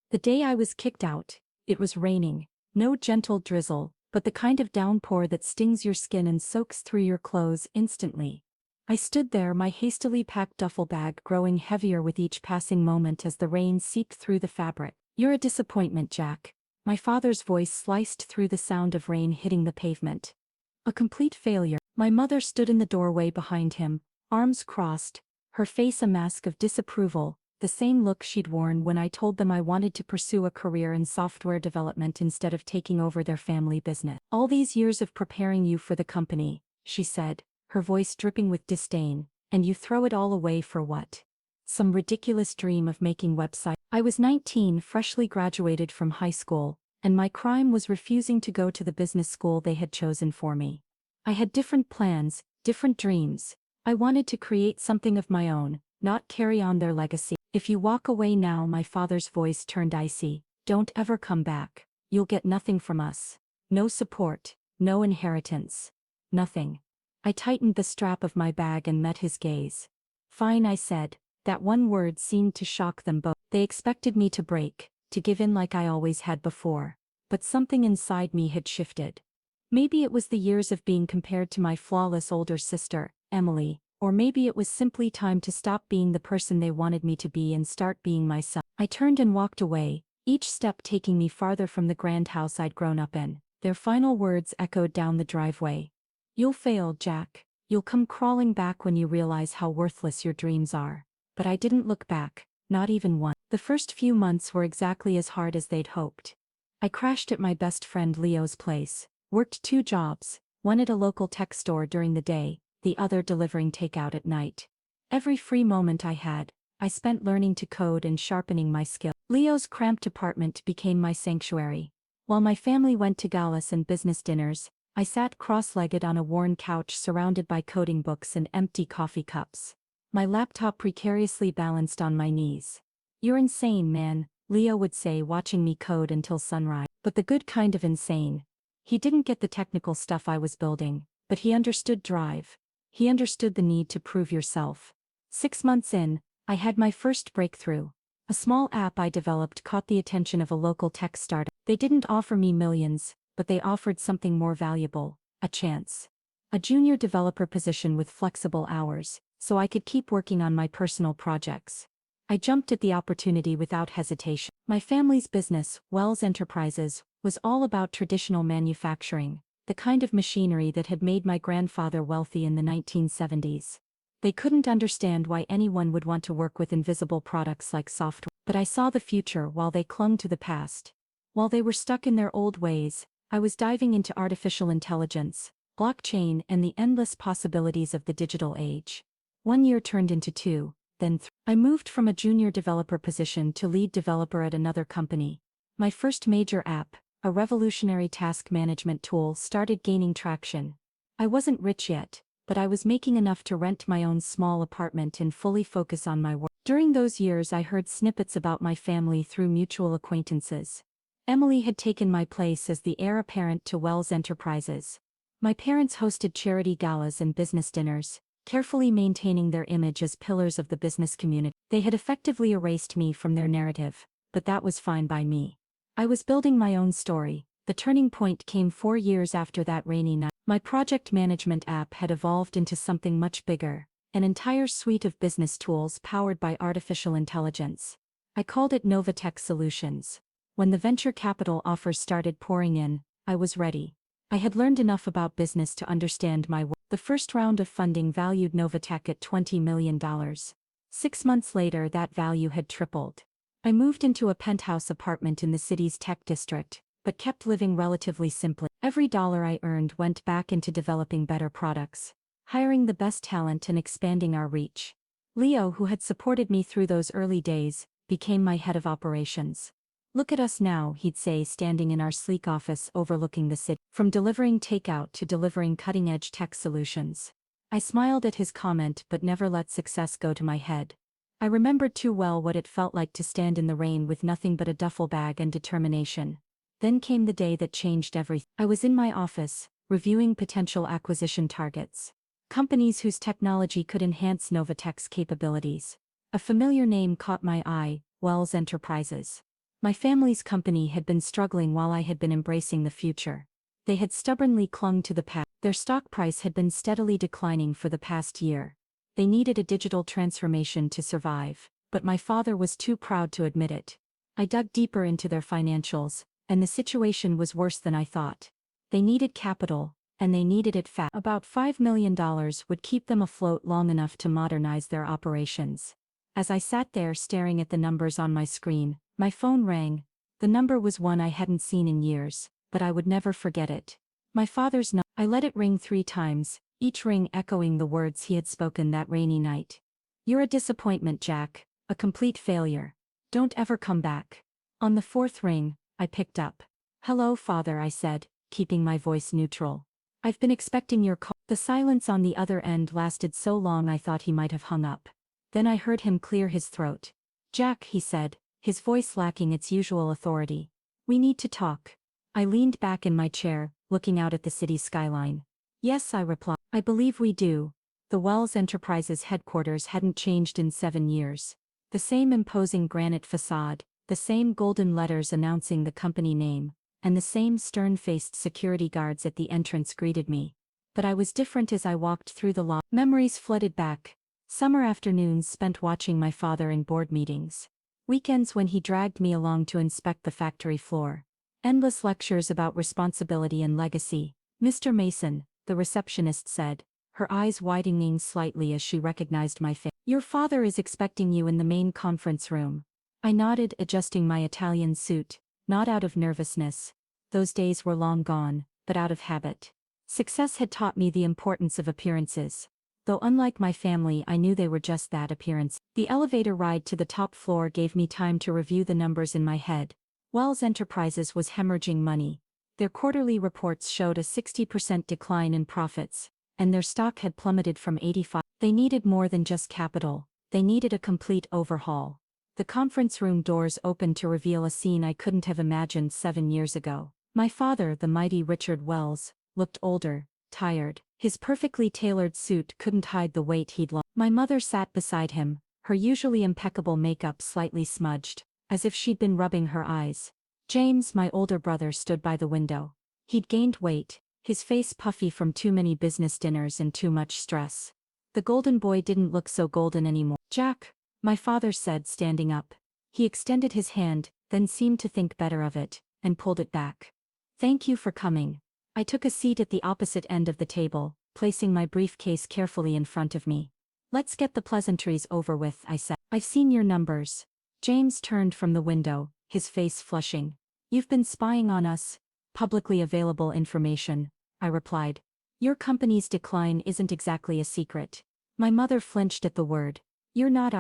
The day I was kicked out, it was raining. No gentle drizzle, but the kind of downpour that stings your skin and soaks through your clothes instantly. I stood there, my hastily packed duffel bag growing heavier with each passing moment as the rain seeped through the fabric. "You're a disappointment, Jack." My father's voice sliced through the sound of rain hitting the pavement. "A complete failure." My mother stood in the doorway behind him, arms crossed, her face a mask of disapproval, the same look she'd worn when I told them I wanted to pursue a career in software development instead of taking over their family business. "All these years of preparing you for the company," she said, her voice dripping with disdain, "and you throw it all away for what? Some ridiculous dream of making websites." I was 19, freshly graduated from high school, and my crime was refusing to go to the business school they had chosen for me. I had different plans, different dreams. I wanted to create something of my own, not carry on their legacy. "If you walk away now," my father's voice turned icy, "don't ever come back. You'll get nothing from us. No support, no inheritance. Nothing." I tightened the strap of my bag and met his gaze. "Fine," I said. That one word seemed to shock them both. They expected me to break, to give in like I always had before. But something inside me had shifted. Maybe it was the years of being compared to my flawless older sister, Emily, or maybe it was simply time to stop being the person they wanted me to be and start being myself. I turned and walked away, each step taking me farther from the grand house I'd grown up in. Their final words echoed down the driveway. "You'll fail, Jack. You'll come crawling back when you realize how worthless your dreams are." But I didn't look back, not even once. The first few months were exactly as hard as they'd hoped. I crashed at my best friend Leo's place, worked 2 jobs, one at a local tech store during the day, the other delivering takeout at night. Every free moment I had, I spent learning to code and sharpening my skill. Leo's cramped apartment became my sanctuary. While my family went to galas and business dinners, I sat cross-legged on a worn couch surrounded by coding books and empty coffee cups. My laptop precariously balanced on my knees. "You're insane, man," Leo would say, watching me code until sunrise. But the good kind of insane. He didn't get the technical stuff I was building, but he understood drive. He understood the need to prove yourself. 6 months in, I had my first breakthrough. A small app I developed caught the attention of a local tech startup. They didn't offer me millions, but they offered something more valuable: a chance. A junior developer position with flexible hours, so I could keep working on my personal projects. I jumped at the opportunity without hesitation. My family's business, Wells Enterprises, was all about traditional manufacturing, the kind of machinery that had made my grandfather wealthy in the 1970s. They couldn't understand why anyone would want to work with invisible products like software. But I saw the future while they clung to the past. While they were stuck in their old ways, I was diving into artificial intelligence, blockchain, and the endless possibilities of the digital age. 1 year turned into 2, then 3. I moved from a junior developer position to lead developer at another company. My first major app, a revolutionary task management tool, started gaining traction. I wasn't rich yet, but I was making enough to rent my own small apartment and fully focus on my work. During those years I heard snippets about my family through mutual acquaintances. Emily had taken my place as the heir apparent to Wells Enterprises. My parents hosted charity galas and business dinners, carefully maintaining their image as pillars of the business community. They had effectively erased me from their narrative, but that was fine by me. I was building my own story. The turning point came 4 years after that rainy night. My project management app had evolved into something much bigger, an entire suite of business tools powered by artificial intelligence. I called it Novatech Solutions. When the venture capital offers started pouring in, I was ready. I had learned enough about business to understand my work. The first round of funding valued Novatech at $20 million. 6 months later, that value had tripled. I moved into a penthouse apartment in the city's tech district, but kept living relatively simply. Every dollar I earned went back into developing better products, hiring the best talent, and expanding our reach. Leo, who had supported me through those early days, became my head of operations. "Look at us now," he'd say, standing in our sleek office overlooking the city. "From delivering takeout to delivering cutting-edge tech solutions." I smiled at his comment but never let success go to my head. I remembered too well what it felt like to stand in the rain with nothing but a duffel bag and determination. Then came the day that changed everything. I was in my office, reviewing potential acquisition targets. Companies whose technology could enhance Novatech's capabilities. A familiar name caught my eye: Wells Enterprises. My family's company had been struggling while I had been embracing the future. They had stubbornly clung to the past. Their stock price had been steadily declining for the past year. They needed a digital transformation to survive, but my father was too proud to admit it. I dug deeper into their financials, and the situation was worse than I thought. They needed capital, and they needed it fast. About $5 million would keep them afloat long enough to modernize their operations. As I sat there staring at the numbers on my screen, my phone rang. The number was one I hadn't seen in years, but I would never forget it. My father's number. I let it ring 3 times, each ring echoing the words he had spoken that rainy night. "You're a disappointment, Jack, a complete failure. Don't ever come back." On the 4th ring, I picked up. "Hello, Father," I said, keeping my voice neutral. "I've been expecting your call." The silence on the other end lasted so long I thought he might have hung up. Then I heard him clear his throat. "Jack," he said, his voice lacking its usual authority. "We need to talk." I leaned back in my chair, looking out at the city skyline. "Yes," I replied. "I believe we do." The Wells Enterprises headquarters hadn't changed in 7 years. The same imposing granite facade, the same golden letters announcing the company name, and the same stern-faced security guards at the entrance greeted me. But I was different as I walked through the lobby. Memories flooded back. Summer afternoons spent watching my father in board meetings. Weekends when he dragged me along to inspect the factory floor. Endless lectures about responsibility and legacy. "Mr. Mason," the receptionist said, her eyes widening slightly as she recognized my face. "Your father is expecting you in the main conference room." I nodded, adjusting my Italian suit, not out of nervousness. Those days were long gone, but out of habit. Success had taught me the importance of appearances. Though unlike my family, I knew they were just that, appearance. The elevator ride to the top floor gave me time to review the numbers in my head. Wells Enterprises was hemorrhaging money. Their quarterly reports showed a 60% decline in profits, and their stock had plummeted from 85. They needed more than just capital. They needed a complete overhaul. The conference room doors opened to reveal a scene I couldn't have imagined 7 years ago. My father, the mighty Richard Wells, looked older, tired. His perfectly tailored suit couldn't hide the weight he'd lost. My mother sat beside him, her usually impeccable makeup slightly smudged, as if she'd been rubbing her eyes. James, my older brother, stood by the window. He'd gained weight, his face puffy from too many business dinners and too much stress. The golden boy didn't look so golden anymore. "Jack," my father said, standing up. He extended his hand, then seemed to think better of it, and pulled it back. "Thank you for coming." I took a seat at the opposite end of the table, placing my briefcase carefully in front of me. "Let's get the pleasantries over with," I said. "I've seen your numbers." James turned from the window, his face flushing. "You've been spying on us." "Publicly available information," I replied. "Your company's decline isn't exactly a secret." My mother flinched at the word. "You're not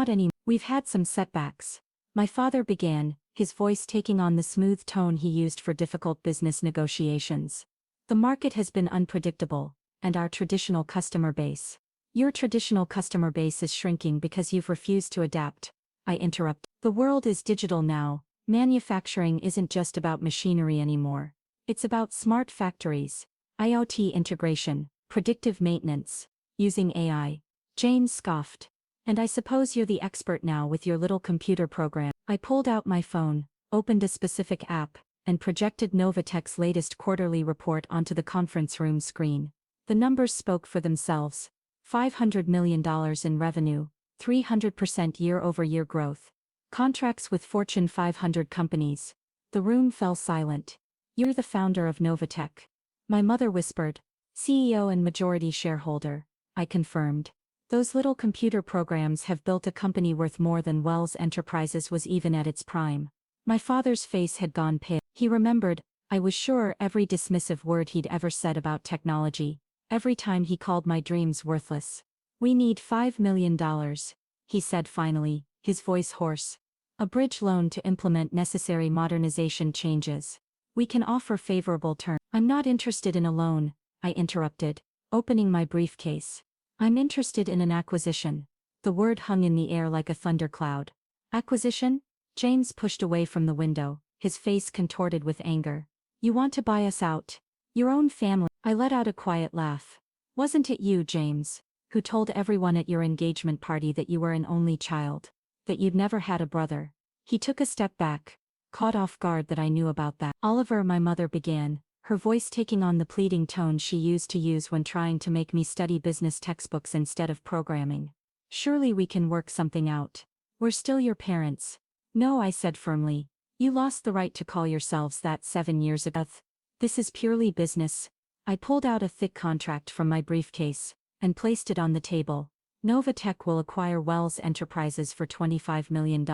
any. We've had some setbacks." My father began, his voice taking on the smooth tone he used for difficult business negotiations. "The market has been unpredictable, and our traditional customer base." "Your traditional customer base is shrinking because you've refused to adapt," I interrupted. "The world is digital now. Manufacturing isn't just about machinery anymore. It's about smart factories, IoT integration, predictive maintenance, using AI." James scoffed. "And I suppose you're the expert now with your little computer program." I pulled out my phone, opened a specific app, and projected Novatech's latest quarterly report onto the conference room screen. The numbers spoke for themselves. $500 million in revenue, 300% year-over-year growth. Contracts with Fortune 500 companies. The room fell silent. "You're the founder of Novatech." My mother whispered. "CEO and majority shareholder," I confirmed. "Those little computer programs have built a company worth more than Wells Enterprises was even at its prime." My father's face had gone pale. He remembered, I was sure, every dismissive word he'd ever said about technology, every time he called my dreams worthless. "We need $5 million, he said finally, his voice hoarse. "A bridge loan to implement necessary modernization changes. We can offer favorable terms." "I'm not interested in a loan," I interrupted, opening my briefcase. "I'm interested in an acquisition." The word hung in the air like a thundercloud. "Acquisition?" James pushed away from the window, his face contorted with anger. "You want to buy us out? Your own family?" I let out a quiet laugh. "Wasn't it you, James, who told everyone at your engagement party that you were an only child? That you'd never had a brother?" He took a step back, caught off guard that I knew about that. Oliver, my mother began, her voice taking on the pleading tone she used to use when trying to make me study business textbooks instead of programming. Surely we can work something out. We're still your parents. No, I said firmly. You lost the right to call yourselves that 7 years ago. This is purely business. I pulled out a thick contract from my briefcase and placed it on the table. Novatech will acquire Wells Enterprises for $25 million.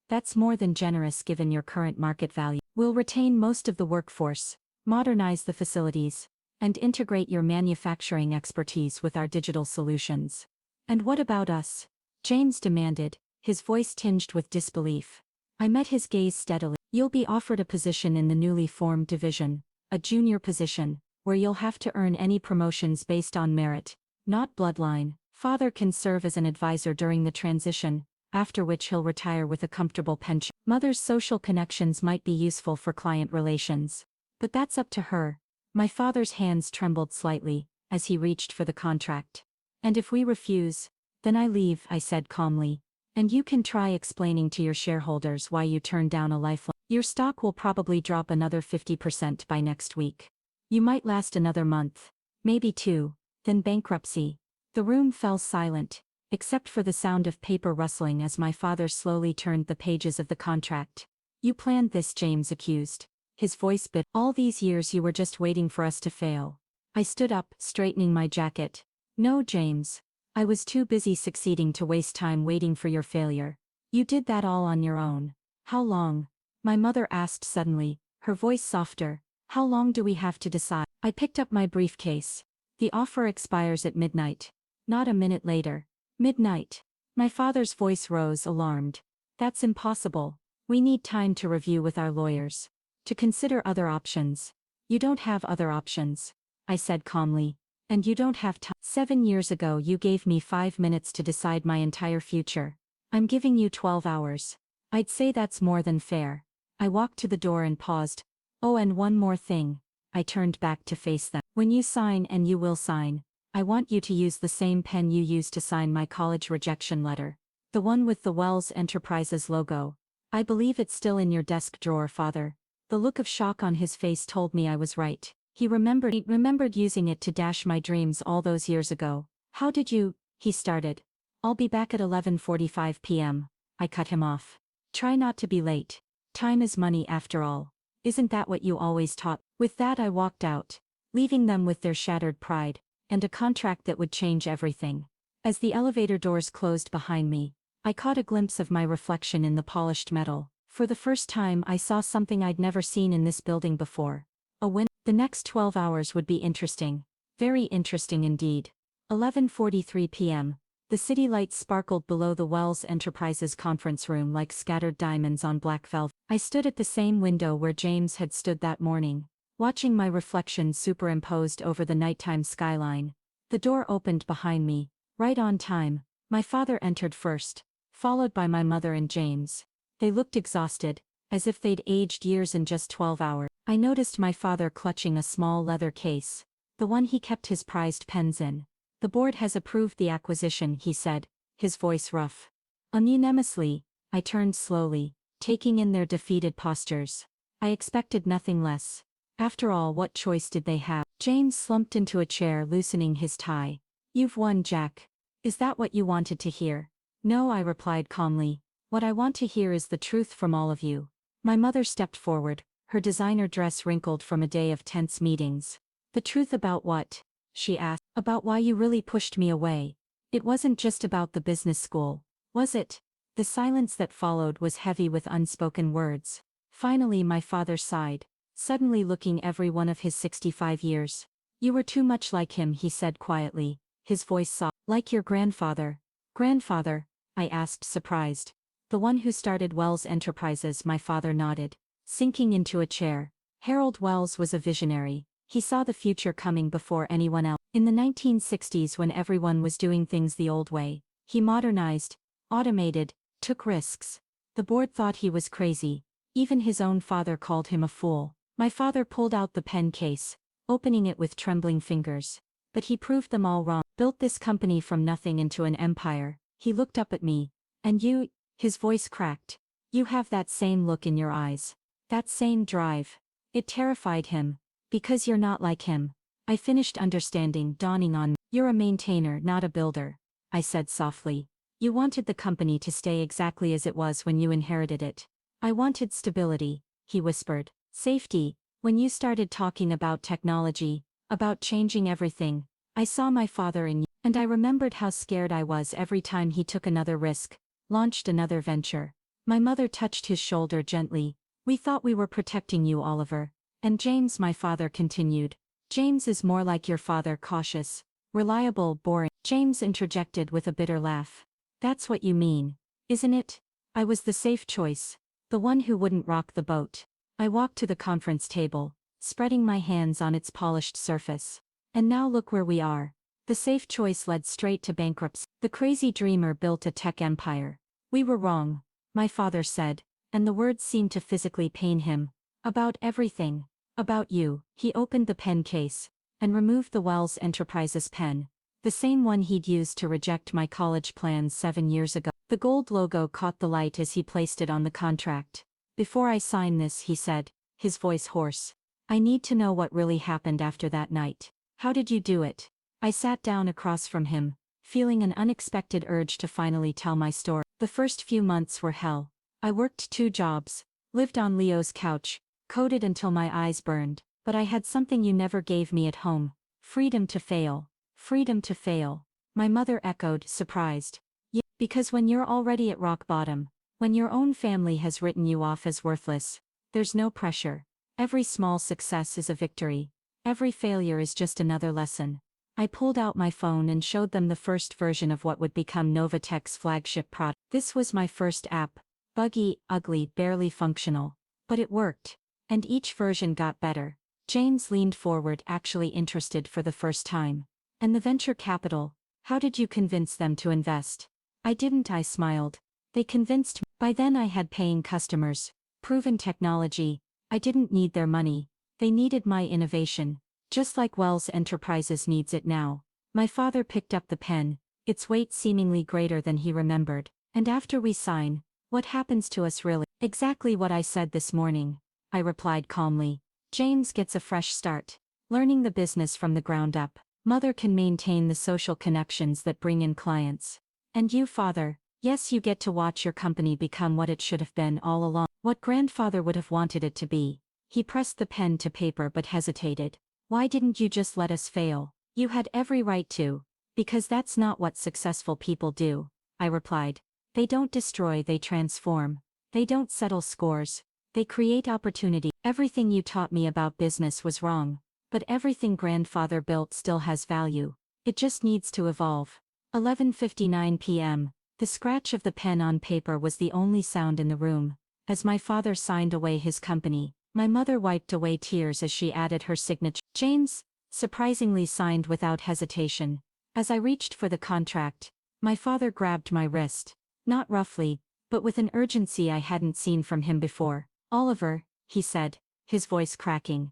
That's more than generous given your current market value. We'll retain most of the workforce, modernize the facilities, and integrate your manufacturing expertise with our digital solutions. And what about us? James demanded, his voice tinged with disbelief. I met his gaze steadily. You'll be offered a position in the newly formed division, a junior position, where you'll have to earn any promotions based on merit, not bloodline. Father can serve as an advisor during the transition, after which he'll retire with a comfortable pension. Mother's social connections might be useful for client relations. But that's up to her. My father's hands trembled slightly, as he reached for the contract. And if we refuse, then I leave, I said calmly. And you can try explaining to your shareholders why you turned down a lifeline. Your stock will probably drop another 50% by next week. You might last another month, maybe 2, then bankruptcy. The room fell silent, except for the sound of paper rustling as my father slowly turned the pages of the contract. You planned this, James accused. His voice bit. All these years you were just waiting for us to fail. I stood up, straightening my jacket. No, James. I was too busy succeeding to waste time waiting for your failure. You did that all on your own. How long? My mother asked suddenly, her voice softer. How long do we have to decide? I picked up my briefcase. The offer expires at midnight. Not a minute later. Midnight. My father's voice rose, alarmed. That's impossible. We need time to review with our lawyers. To consider other options. You don't have other options, I said calmly. And you don't have time. 7 years ago you gave me 5 minutes to decide my entire future. I'm giving you 12 hours. I'd say that's more than fair. I walked to the door and paused. Oh, and one more thing. I turned back to face them. When you sign, and you will sign, I want you to use the same pen you used to sign my college rejection letter. The one with the Wells Enterprises logo. I believe it's still in your desk drawer, Father. The look of shock on his face told me I was right. He remembered using it to dash my dreams all those years ago. How did you? He started. I'll be back at 11:45 p.m. I cut him off. Try not to be late. Time is money after all. Isn't that what you always taught? With that I walked out, leaving them with their shattered pride, and a contract that would change everything. As the elevator doors closed behind me, I caught a glimpse of my reflection in the polished metal. For the first time I saw something I'd never seen in this building before. A win. The next 12 hours would be interesting. Very interesting indeed. 11:43 p.m. The city lights sparkled below the Wells Enterprises conference room like scattered diamonds on black velvet. I stood at the same window where James had stood that morning, watching my reflection superimposed over the nighttime skyline. The door opened behind me, right on time. My father entered first, followed by my mother and James. They looked exhausted, as if they'd aged years in just 12 hours. I noticed my father clutching a small leather case, the one he kept his prized pens in. The board has approved the acquisition, he said, his voice rough. Unanimously, I turned slowly, taking in their defeated postures. I expected nothing less. After all, what choice did they have? James slumped into a chair, loosening his tie. You've won, Jack. Is that what you wanted to hear? No, I replied calmly. What I want to hear is the truth from all of you. My mother stepped forward, her designer dress wrinkled from a day of tense meetings. The truth about what? She asked. About why you really pushed me away. It wasn't just about the business school, was it? The silence that followed was heavy with unspoken words. Finally my father sighed, suddenly looking every one of his 65 years. You were too much like him, he said quietly, his voice soft. Like your grandfather. Grandfather? I asked, surprised. The one who started Wells Enterprises, my father nodded, sinking into a chair. Harold Wells was a visionary. He saw the future coming before anyone else. In the 1960s, when everyone was doing things the old way, he modernized, automated, took risks. The board thought he was crazy. Even his own father called him a fool. My father pulled out the pen case, opening it with trembling fingers. But he proved them all wrong. Built this company from nothing into an empire. He looked up at me. And you? His voice cracked. You have that same look in your eyes. That same drive. It terrified him. Because you're not like him. I finished understanding dawning on me. You're a maintainer, not a builder, I said softly. You wanted the company to stay exactly as it was when you inherited it. I wanted stability, he whispered. Safety. When you started talking about technology, about changing everything, I saw my father in you, and I remembered how scared I was every time he took another risk, launched another venture. My mother touched his shoulder gently. We thought we were protecting you, Oliver. And James, my father continued. James is more like your father, cautious, reliable, boring. James interjected with a bitter laugh. That's what you mean, isn't it? I was the safe choice, the one who wouldn't rock the boat. I walked to the conference table, spreading my hands on its polished surface. And now look where we are. The safe choice led straight to bankruptcy. The crazy dreamer built a tech empire. We were wrong, my father said, and the words seemed to physically pain him. About everything. About you. He opened the pen case and removed the Wells Enterprises pen, the same one he'd used to reject my college plans 7 years ago. The gold logo caught the light as he placed it on the contract. Before I sign this, he said, his voice hoarse. I need to know what really happened after that night. How did you do it? I sat down across from him, feeling an unexpected urge to finally tell my story. The first few months were hell. I worked 2 jobs, lived on Leo's couch, coded until my eyes burned, but I had something you never gave me at home. Freedom to fail. Freedom to fail. My mother echoed, surprised. Yeah, because when you're already at rock bottom, when your own family has written you off as worthless, there's no pressure. Every small success is a victory. Every failure is just another lesson. I pulled out my phone and showed them the first version of what would become Novatech's flagship product. This was my first app. Buggy, ugly, barely functional. But it worked. And each version got better. James leaned forward, actually interested for the first time. And the venture capital, how did you convince them to invest? I didn't, I smiled. They convinced me. By then I had paying customers, proven technology. I didn't need their money. They needed my innovation, just like Wells Enterprises needs it now. My father picked up the pen, its weight seemingly greater than he remembered. And after we sign, what happens to us really? Exactly what I said this morning, I replied calmly. James gets a fresh start, learning the business from the ground up. Mother can maintain the social connections that bring in clients. And you, father, yes, you get to watch your company become what it should have been all along, what grandfather would have wanted it to be. He pressed the pen to paper but hesitated. Why didn't you just let us fail? You had every right to. Because that's not what successful people do, I replied. They don't destroy, they transform. They don't settle scores. They create opportunity. Everything you taught me about business was wrong. But everything grandfather built still has value. It just needs to evolve. 11:59 p.m. The scratch of the pen on paper was the only sound in the room. As my father signed away his company, my mother wiped away tears as she added her signature. James, surprisingly, signed without hesitation. As I reached for the contract, my father grabbed my wrist. Not roughly, but with an urgency I hadn't seen from him before. Oliver, he said, his voice cracking.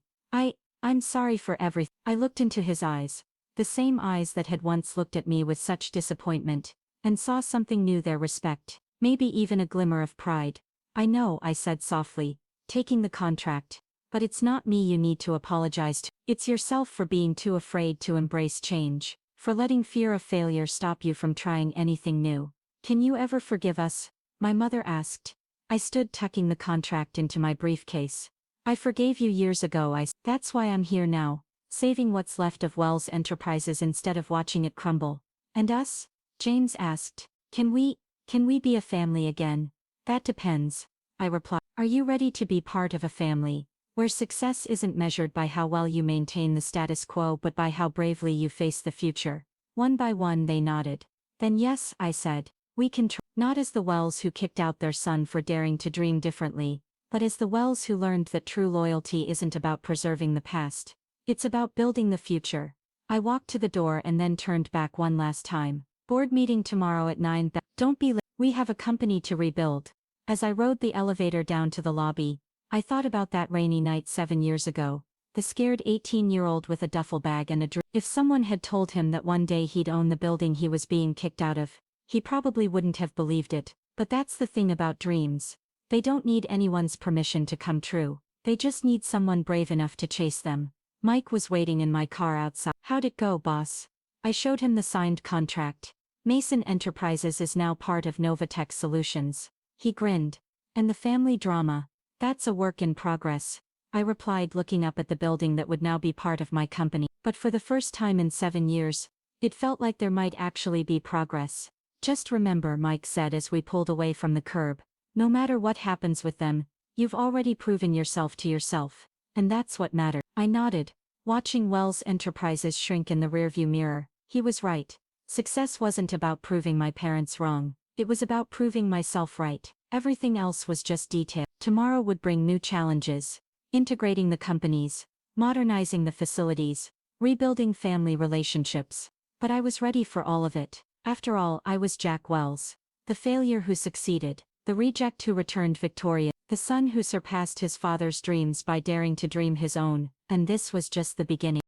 I'm sorry for everything. I looked into his eyes, the same eyes that had once looked at me with such disappointment, and saw something new there, respect, maybe even a glimmer of pride. I know, I said softly, taking the contract, but it's not me you need to apologize to. It's yourself for being too afraid to embrace change, for letting fear of failure stop you from trying anything new. Can you ever forgive us? My mother asked. I stood tucking the contract into my briefcase. I forgave you years ago, that's why I'm here now, saving what's left of Wells Enterprises instead of watching it crumble. And us? James asked. Can we be a family again? That depends, I replied. Are you ready to be part of a family, where success isn't measured by how well you maintain the status quo but by how bravely you face the future? One by one they nodded. Then yes, I said, we can try. Not as the Wells who kicked out their son for daring to dream differently, but as the Wells who learned that true loyalty isn't about preserving the past. It's about building the future. I walked to the door and then turned back one last time. Board meeting tomorrow at 9. Don't be late. We have a company to rebuild. As I rode the elevator down to the lobby, I thought about that rainy night 7 years ago. The scared 18-year-old with a duffel bag and a dream. If someone had told him that one day he'd own the building he was being kicked out of, he probably wouldn't have believed it. But that's the thing about dreams. They don't need anyone's permission to come true. They just need someone brave enough to chase them. Mike was waiting in my car outside. How'd it go, boss? I showed him the signed contract. Mason Enterprises is now part of Novatech Solutions. He grinned. And the family drama? That's a work in progress. I replied, looking up at the building that would now be part of my company. But for the first time in 7 years, it felt like there might actually be progress. Just remember, Mike said as we pulled away from the curb, no matter what happens with them, you've already proven yourself to yourself. And that's what matters. I nodded, watching Wells Enterprises shrink in the rearview mirror. He was right. Success wasn't about proving my parents wrong. It was about proving myself right. Everything else was just detail. Tomorrow would bring new challenges. Integrating the companies, modernizing the facilities, rebuilding family relationships. But I was ready for all of it. After all, I was Jack Wells. The failure who succeeded, the reject who returned victorious, the son who surpassed his father's dreams by daring to dream his own, and this was just the beginning.